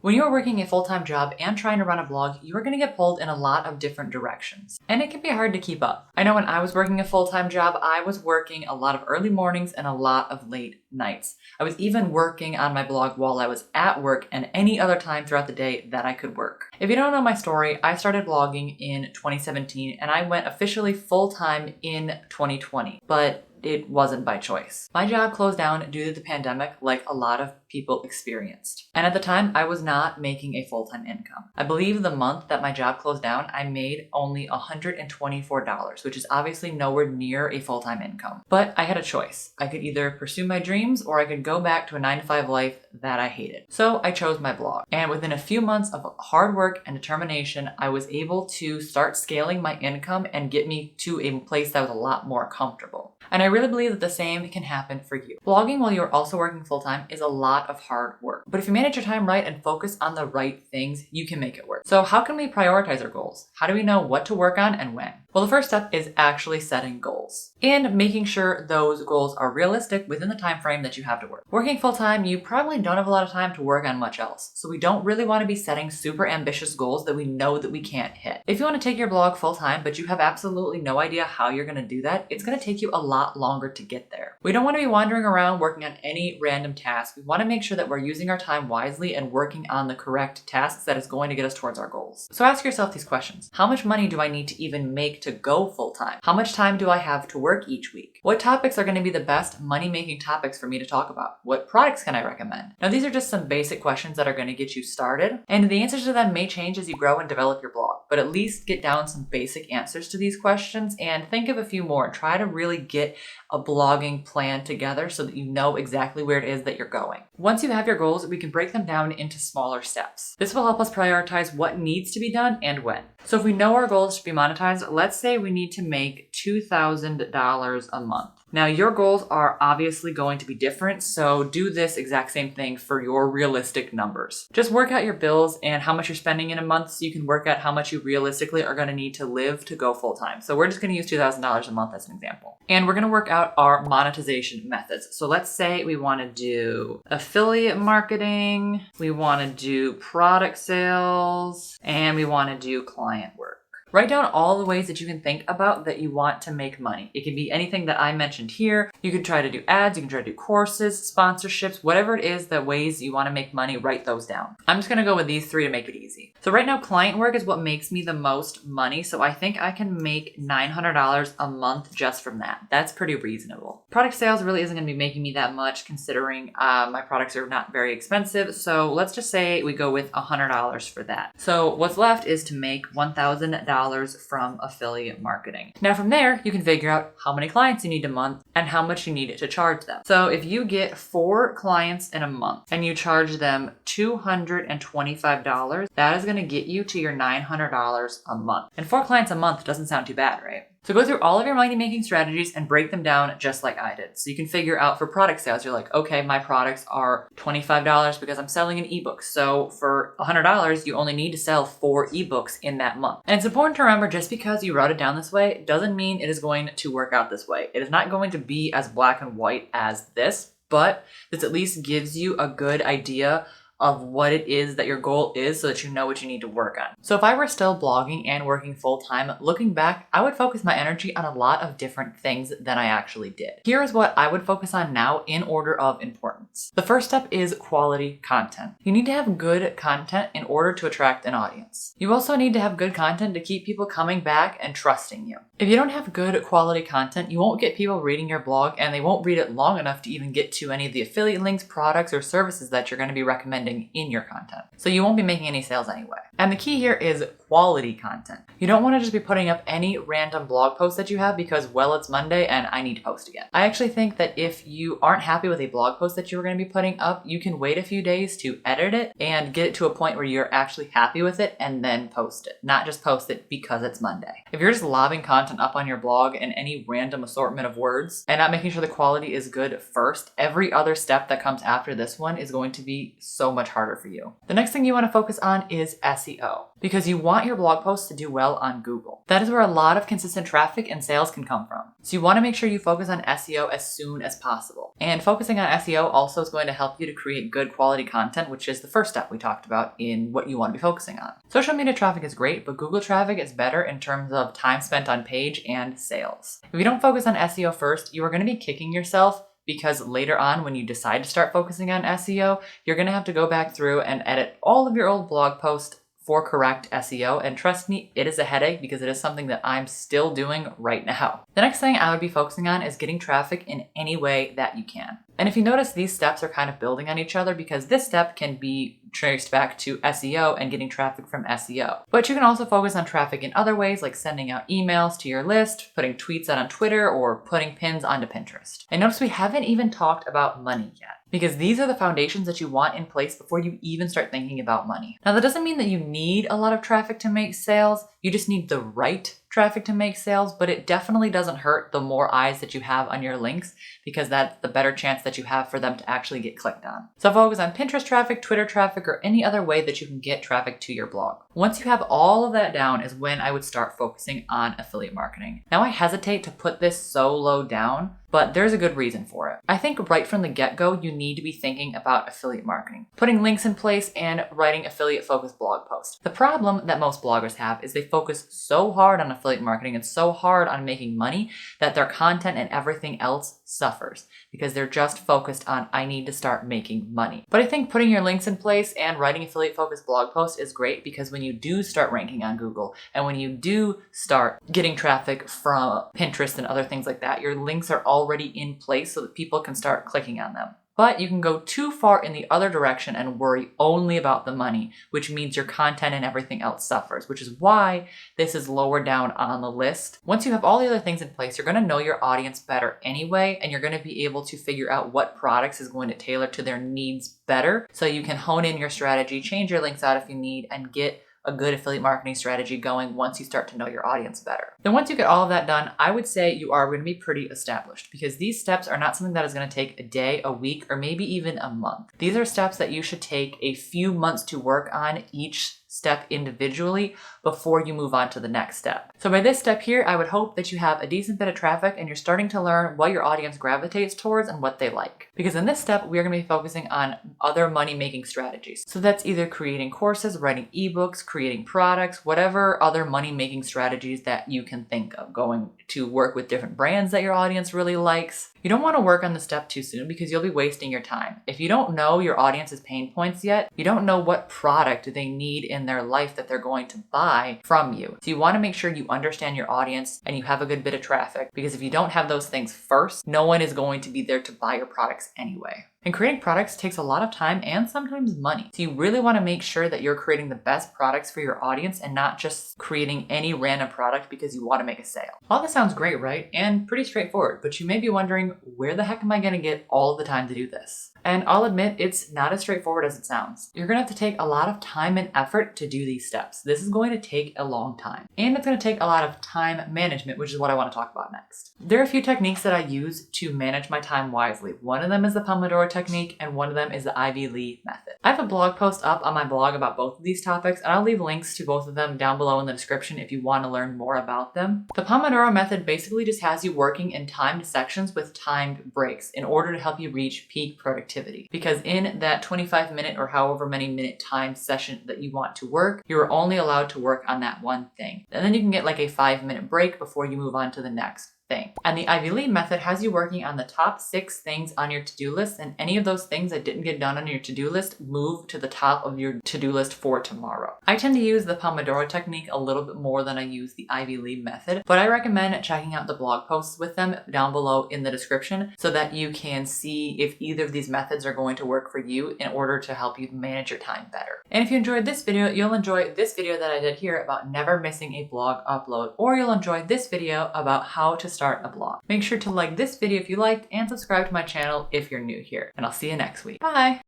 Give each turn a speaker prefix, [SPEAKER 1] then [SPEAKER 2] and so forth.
[SPEAKER 1] When you are working a full-time job and trying to run a blog, you are going to get pulled in a lot of different directions, and it can be hard to keep up. I know when I was working a full-time job, I was working a lot of early mornings and a lot of late nights. I was even working on my blog while I was at work and any other time throughout the day that I could work. If you don't know my story, I started blogging in 2017 and I went officially full-time in 2020, but it wasn't by choice. My job closed down due to the pandemic like a lot of people experienced. And at the time, I was not making a full-time income. I believe the month that my job closed down, I made only $124, which is obviously nowhere near a full-time income. But I had a choice. I could either pursue my dreams or I could go back to a 9-to-5 life that I hated. So I chose my blog. And within a few months of hard work and determination, I was able to start scaling my income and get me to a place that was a lot more comfortable. And I really believe that the same can happen for you. Blogging while you're also working full-time is a lot of hard work. But if you manage your time right and focus on the right things, you can make it work. So how can we prioritize our goals? How do we know what to work on and when? Well, the first step is actually setting goals and making sure those goals are realistic within the time frame that you have to work. Working full-time, you probably don't have a lot of time to work on much else. So we don't really want to be setting super ambitious goals that we know that we can't hit. If you want to take your blog full-time, but you have absolutely no idea how you're going to do that, it's going to take you a lot longer to get there. We don't want to be wandering around working on any random task. We want to make sure that we're using our time wisely and working on the correct tasks that is going to get us towards our goals. So ask yourself these questions. How much money do I need to even make to go full-time? How much time do I have to work each week? What topics are going to be the best money-making topics for me to talk about? What products can I recommend? Now, these are just some basic questions that are going to get you started, and the answers to them may change as you grow and develop your blog, but at least get down some basic answers to these questions and think of a few more. Try to really get a blogging plan together so that you know exactly where it is that you're going. Once you have your goals, we can break them down into smaller steps. This will help us prioritize what needs to be done and when. So if we know our goals to be monetized, let's say we need to make $2,000 a month. Now, your goals are obviously going to be different, so do this exact same thing for your realistic numbers. Just work out your bills and how much you're spending in a month so you can work out how much you realistically are going to need to live to go full-time. So we're just going to use $2,000 a month as an example. And we're going to work out our monetization methods. So let's say we want to do affiliate marketing, we want to do product sales, and we want to do client work. Write down all the ways that you can think about that you want to make money. It can be anything that I mentioned here. You can try to do ads, you can try to do courses, sponsorships, whatever it is that ways you want to make money, write those down. I'm just going to go with these three to make it easy. So right now, client work is what makes me the most money. So I think I can make $900 a month just from that. That's pretty reasonable. Product sales really isn't going to be making me that much considering my products are not very expensive. So let's just say we go with $100 for that. So what's left is to make $1,000 from affiliate marketing. Now from there, you can figure out how many clients you need a month and how much you need to charge them. So if you get 4 clients in a month and you charge them $225, that is going to get you to your $900 a month. And 4 clients a month doesn't sound too bad, right? So go through all of your money-making strategies and break them down just like I did. So you can figure out for product sales, you're like, okay, my products are $25 because I'm selling an ebook. So for $100, you only need to sell 4 ebooks in that month. And it's important to remember just because you wrote it down this way doesn't mean it is going to work out this way. It is not going to be as black and white as this, but this at least gives you a good idea of what it is that your goal is so that you know what you need to work on. So if I were still blogging and working full-time, looking back, I would focus my energy on a lot of different things than I actually did. Here is what I would focus on now in order of importance. The first step is quality content. You need to have good content in order to attract an audience. You also need to have good content to keep people coming back and trusting you. If you don't have good quality content, you won't get people reading your blog and they won't read it long enough to even get to any of the affiliate links, products, or services that you're going to be recommending in your content. So you won't be making any sales anyway. And the key here is quality content. You don't want to just be putting up any random blog post that you have because, well, it's Monday and I need to post again. I actually think that if you aren't happy with a blog post that you were going to be putting up, you can wait a few days to edit it and get it to a point where you're actually happy with it and then post it, not just post it because it's Monday. If you're just lobbing content up on your blog in any random assortment of words and not making sure the quality is good first, every other step that comes after this one is going to be so much harder for you. The next thing you want to focus on is SEO, because you want your blog posts to do well on Google. That is where a lot of consistent traffic and sales can come from. So you want to make sure you focus on SEO as soon as possible. And focusing on SEO also is going to help you to create good quality content, which is the first step we talked about in what you want to be focusing on. Social media traffic is great, but Google traffic is better in terms of time spent on page and sales. If you don't focus on SEO first, you are going to be kicking yourself, because later on when you decide to start focusing on SEO, you're going to have to go back through and edit all of your old blog posts for correct SEO. And trust me, it is a headache because it is something that I'm still doing right now. The next thing I would be focusing on is getting traffic in any way that you can. And if you notice, these steps are kind of building on each other because this step can be traced back to SEO and getting traffic from SEO. But you can also focus on traffic in other ways, like sending out emails to your list, putting tweets out on Twitter, or putting pins onto Pinterest. And notice we haven't even talked about money yet, because these are the foundations that you want in place before you even start thinking about money. Now, that doesn't mean that you need a lot of traffic to make sales. You just need the right traffic to make sales, but it definitely doesn't hurt the more eyes that you have on your links, because that's the better chance that you have for them to actually get clicked on. So focus on Pinterest traffic, Twitter traffic, or any other way that you can get traffic to your blog. Once you have all of that down is when I would start focusing on affiliate marketing. Now, I hesitate to put this so low down, but there's a good reason for it. I think right from the get-go, you need to be thinking about affiliate marketing, putting links in place and writing affiliate-focused blog posts. The problem that most bloggers have is they focus so hard on affiliate marketing and so hard on making money that their content and everything else suffers because they're just focused on, I need to start making money. But I think putting your links in place and writing affiliate-focused blog posts is great, because when you do start ranking on Google and when you do start getting traffic from Pinterest and other things like that, your links are already in place so that people can start clicking on them. But you can go too far in the other direction and worry only about the money, which means your content and everything else suffers, which is why this is lower down on the list. Once you have all the other things in place, you're going to know your audience better anyway, and you're going to be able to figure out what products is going to tailor to their needs better, so you can hone in your strategy, change your links out if you need, and get a good affiliate marketing strategy going once you start to know your audience better. Then once you get all of that done, I would say you are going to be pretty established, because these steps are not something that is going to take a day, a week, or maybe even a month. These are steps that you should take a few months to work on each step individually before you move on to the next step. So by this step here, I would hope that you have a decent bit of traffic and you're starting to learn what your audience gravitates towards and what they like. Because in this step, we are going to be focusing on other money-making strategies. So that's either creating courses, writing ebooks, creating products, whatever other money-making strategies that you can think of, going to work with different brands that your audience really likes. You don't want to work on this step too soon because you'll be wasting your time. If you don't know your audience's pain points yet, you don't know what product they need in their life that they're going to buy from you. So you want to make sure you understand your audience and you have a good bit of traffic, because if you don't have those things first, no one is going to be there to buy your products anyway. And creating products takes a lot of time and sometimes money. So you really want to make sure that you're creating the best products for your audience and not just creating any random product because you want to make a sale. All this sounds great, right? And pretty straightforward, but you may be wondering, where the heck am I going to get all the time to do this? And I'll admit, it's not as straightforward as it sounds. You're going to have to take a lot of time and effort to do these steps. This is going to take a long time. And it's going to take a lot of time management, which is what I want to talk about next. There are a few techniques that I use to manage my time wisely. One of them is the Pomodoro technique, and one of them is the Ivy Lee method. I have a blog post up on my blog about both of these topics, and I'll leave links to both of them down below in the description if you want to learn more about them. The Pomodoro method basically just has you working in timed sections with timed breaks in order to help you reach peak productivity. Because in that 25-minute or however many minute timed session that you want to work, you're only allowed to work on that one thing. And then you can get like a 5-minute break before you move on to the next thing. And the Ivy Lee method has you working on the top 6 things on your to-do list, and any of those things that didn't get done on your to-do list move to the top of your to-do list for tomorrow. I tend to use the Pomodoro technique a little bit more than I use the Ivy Lee method, but I recommend checking out the blog posts with them down below in the description so that you can see if either of these methods are going to work for you in order to help you manage your time better. And if you enjoyed this video, you'll enjoy this video that I did here about never missing a blog upload, or you'll enjoy this video about how to start a blog. Make sure to like this video if you liked and subscribe to my channel if you're new here. And I'll see you next week. Bye!